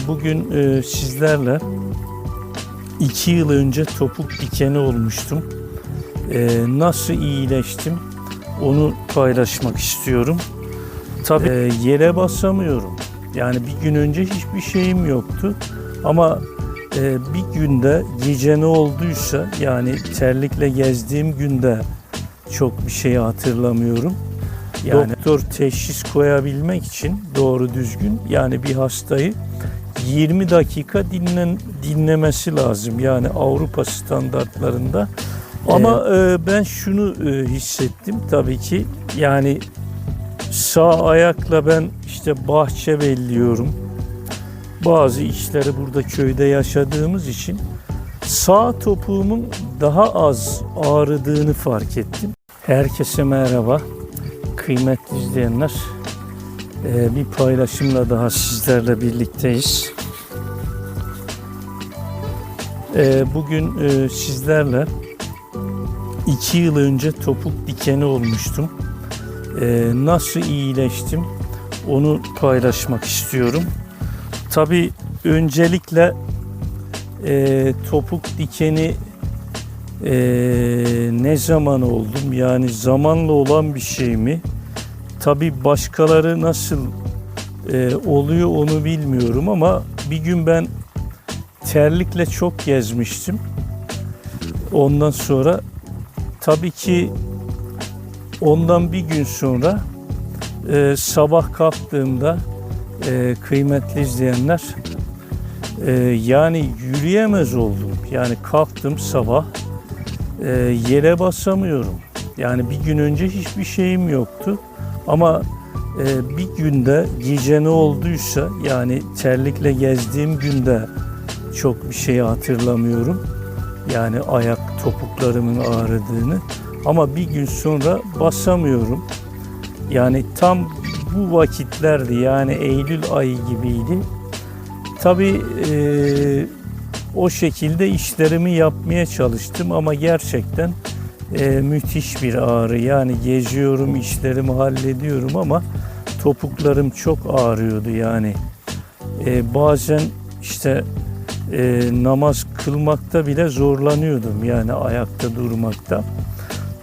Bugün sizlerle 2 yıl önce topuk dikeni olmuştum. Nasıl iyileştim onu paylaşmak istiyorum. Tabii yere basamıyorum. Yani bir gün önce hiçbir şeyim yoktu. Ama bir günde gece ne olduysa, yani terlikle gezdiğim günde çok bir şey hatırlamıyorum. Yani doktor teşhis koyabilmek için doğru düzgün, yani bir hastayı 20 dakika dinlemesi lazım. Yani Avrupa standartlarında. Ama ben şunu hissettim tabii ki. Yani sağ ayakla ben işte bahçe belliyorum. Bazı işleri burada köyde yaşadığımız için sağ topuğumun daha az ağrıdığını fark ettim. Herkese merhaba. Kıymetli izleyenler, bir paylaşımla daha sizlerle birlikteyiz. Bugün sizlerle 2 yıl önce topuk dikeni olmuştum. Nasıl iyileştim onu paylaşmak istiyorum. Tabii öncelikle topuk dikeni ne zaman oldum? Yani zamanla olan bir şey mi? Tabii başkaları nasıl oluyor onu bilmiyorum ama bir gün ben terlikle çok gezmiştim. Ondan sonra tabii ki ondan bir gün sonra sabah kalktığımda kıymetli izleyenler, yani yürüyemez oldum. Yani kalktım sabah, yere basamıyorum. Yani bir gün önce hiçbir şeyim yoktu. Ama bir günde gece ne olduysa, yani terlikle gezdiğim günde çok bir şey hatırlamıyorum. Yani ayak topuklarımın ağrıdığını. Ama bir gün sonra basamıyorum. Yani tam bu vakitlerdi, yani Eylül ayı gibiydi. Tabii o şekilde işlerimi yapmaya çalıştım ama gerçekten müthiş bir ağrı. Yani geziyorum, işlerimi hallediyorum ama topuklarım çok ağrıyordu yani. Bazen işte namaz kılmakta bile zorlanıyordum, yani ayakta durmakta.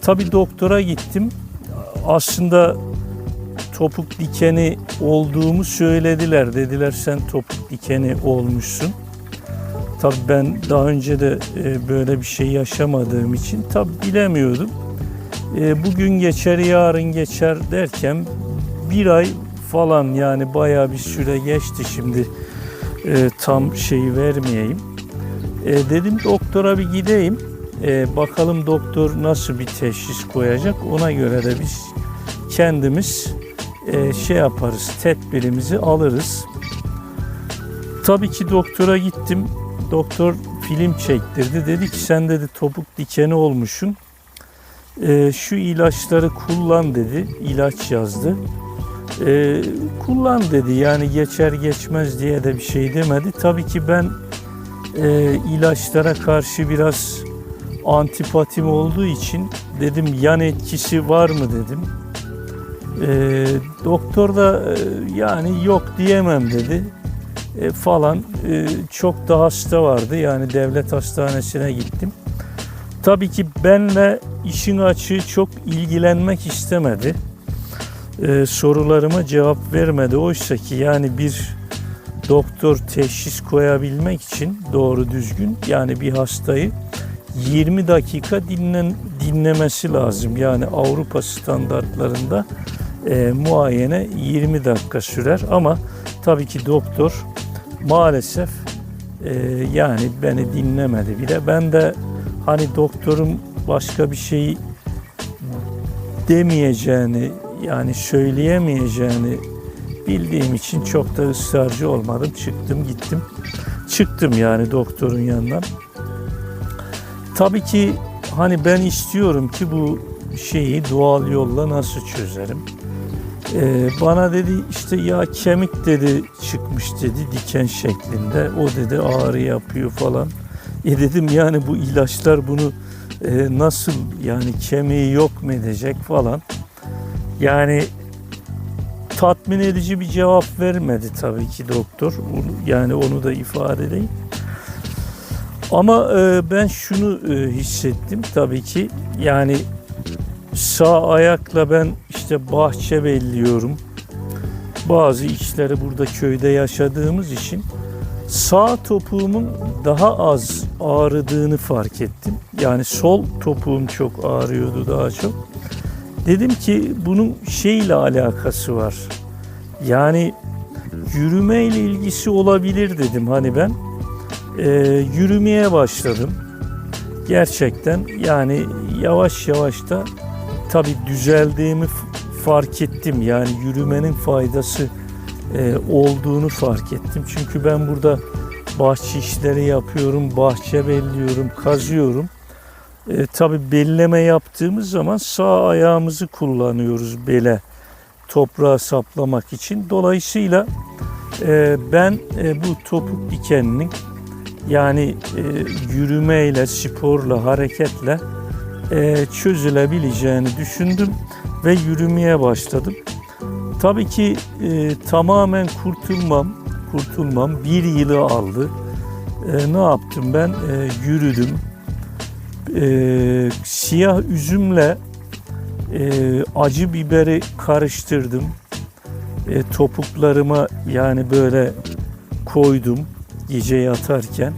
Tabii doktora gittim. Aslında topuk dikeni olduğumu söylediler. Dediler sen topuk dikeni olmuşsun. Tabii ben daha önce de böyle bir şey yaşamadığım için tabii bilemiyordum. Bugün geçer, yarın geçer derken bir ay falan, yani bayağı bir süre geçti şimdi. Tam şeyi vermeyeyim. Dedim doktora bir gideyim. Bakalım doktor nasıl bir teşhis koyacak. Ona göre de biz kendimiz şey yaparız, tedbirimizi alırız. Tabii ki doktora gittim. Doktor film çektirdi. Dedi ki sen dedi topuk dikeni olmuşsun. Şu ilaçları kullan dedi. İlaç yazdı. Kullan dedi. Yani geçer geçmez diye de bir şey demedi. Tabii ki ben ilaçlara karşı biraz antipatim olduğu için dedim yan etkisi var mı dedim. Doktor da yani yok diyemem dedi. Falan. Çok da hasta vardı. Yani devlet hastanesine gittim. Tabii ki benle işin açığı çok ilgilenmek istemedi. Sorularıma cevap vermedi. Oysa ki yani bir doktor teşhis koyabilmek için doğru düzgün, yani bir hastayı 20 dakika dinlemesi lazım. Yani Avrupa standartlarında muayene 20 dakika sürer ama tabii ki doktor maalesef yani beni dinlemedi bile. Ben de hani doktorun başka bir şey demeyeceğini, yani söyleyemeyeceğini bildiğim için çok da ısrarcı olmadım. Çıktım gittim. Çıktım yani doktorun yanından. Tabii ki hani ben istiyorum ki bu şeyi doğal yolla nasıl çözerim? Bana dedi işte ya kemik dedi çıkmış dedi diken şeklinde. O dedi ağrı yapıyor falan. Dedim yani bu ilaçlar bunu nasıl, yani kemiği yok mu edecek falan. Yani tatmin edici bir cevap vermedi tabii ki doktor. Yani onu da ifade edeyim. Ama ben şunu hissettim tabii ki. Yani sağ ayakla ben işte bahçe belliyorum. Bazı işleri burada köyde yaşadığımız için sağ topuğumun daha az ağrıdığını fark ettim. Yani sol topuğum çok ağrıyordu daha çok. Dedim ki bunun şeyle alakası var. Yani yürümeyle ilgisi olabilir dedim. Hani ben yürümeye başladım. Gerçekten yani yavaş yavaş da tabii düzeldiğimi fark ettim. Yani yürümenin faydası olduğunu fark ettim. Çünkü ben burada bahçe işleri yapıyorum, bahçe belliyorum, kazıyorum. Tabii belleme yaptığımız zaman sağ ayağımızı kullanıyoruz bele, toprağa saplamak için. Dolayısıyla ben bu topuk dikeninin yani yürümeyle, sporla, hareketle çözülebileceğini düşündüm ve yürümeye başladım. Tabii ki tamamen kurtulmam bir yılı aldı. Ne yaptım ben? Yürüdüm. Siyah üzümle acı biberi karıştırdım. Topuklarıma yani böyle koydum gece yatarken.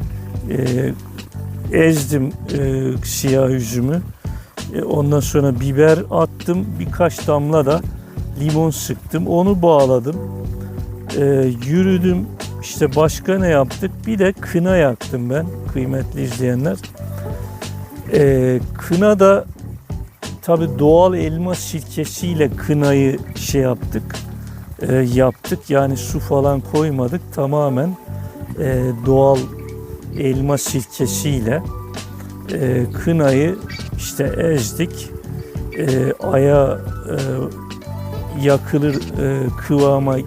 Ezdim siyah üzümü. Ondan sonra biber attım. Birkaç damla da limon sıktım. Onu bağladım. Yürüdüm. İşte başka ne yaptık? Bir de kına yaktım ben kıymetli izleyenler. Kına da tabii doğal elma sirkesiyle kınayı yaptık. Yani su falan koymadık. Tamamen doğal elma sirkesiyle kınayı işte ezdik. Aya yakılır kıvama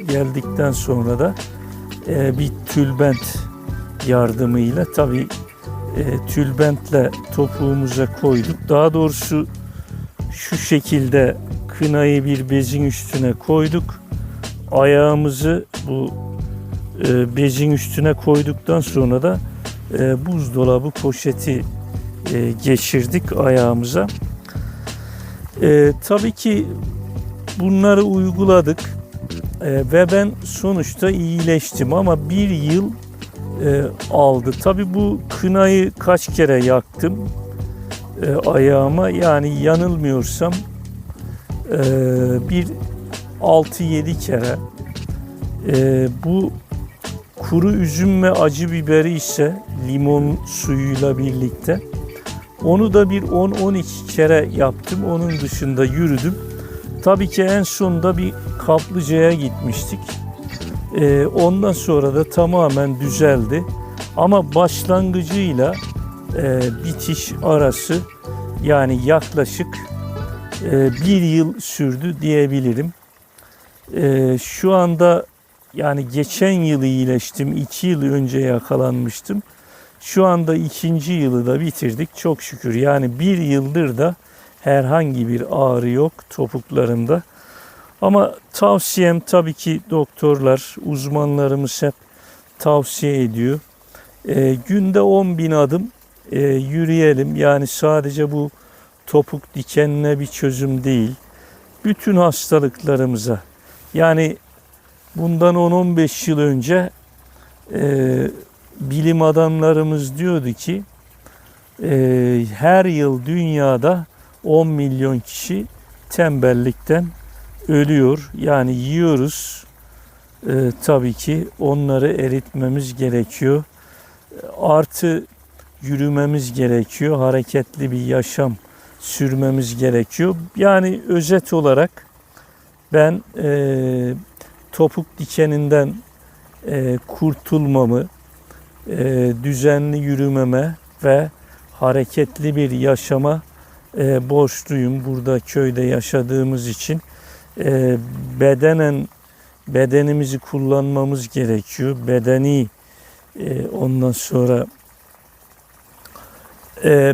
geldikten sonra da bir tülbent yardımıyla tabii tülbentle topuğumuza koyduk. Daha doğrusu şu şekilde kınayı bir bezin üstüne koyduk. Ayağımızı bu bezin üstüne koyduktan sonra da buzdolabı poşeti geçirdik ayağımıza. Tabii ki bunları uyguladık ve ben sonuçta iyileştim ama bir yıl aldı. Tabii bu kınayı kaç kere yaktım ayağıma, yani yanılmıyorsam bir 6-7 kere. Bu kuru üzüm ve acı biberi ise limon suyuyla birlikte onu da bir 10-12 kere yaptım. Onun dışında yürüdüm. Tabii ki en sonunda bir kaplıcaya gitmiştik. Ondan sonra da tamamen düzeldi. Ama başlangıcıyla bitiş arası yani yaklaşık bir yıl sürdü diyebilirim. Şu anda yani geçen yıl iyileştim. 2 yıl önce yakalanmıştım. Şu anda 2. yılı da bitirdik çok şükür. Yani bir yıldır da herhangi bir ağrı yok topuklarımda. Ama tavsiyem tabii ki doktorlar, uzmanlarımız hep tavsiye ediyor. Günde 10.000 adım yürüyelim. Yani sadece bu topuk dikenine bir çözüm değil. Bütün hastalıklarımıza. Yani bundan 10-15 yıl önce bilim adamlarımız diyordu ki her yıl dünyada 10 milyon kişi tembellikten ölüyor. Yani yiyoruz. Tabii ki onları eritmemiz gerekiyor. Artı yürümemiz gerekiyor. Hareketli bir yaşam sürmemiz gerekiyor. Yani özet olarak ben topuk dikeninden kurtulmamı, düzenli yürümeme ve hareketli bir yaşama borçluyum. Burada köyde yaşadığımız için bedenimizi kullanmamız gerekiyor. Ondan sonra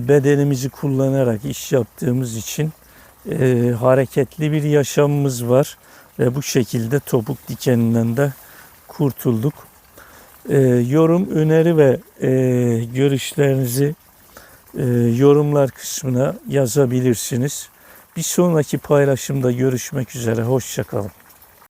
bedenimizi kullanarak iş yaptığımız için hareketli bir yaşamımız var. Ve bu şekilde topuk dikeninden de kurtulduk. Yorum, öneri ve görüşlerinizi yorumlar kısmına yazabilirsiniz. Bir sonraki paylaşımda görüşmek üzere. Hoşça kalın.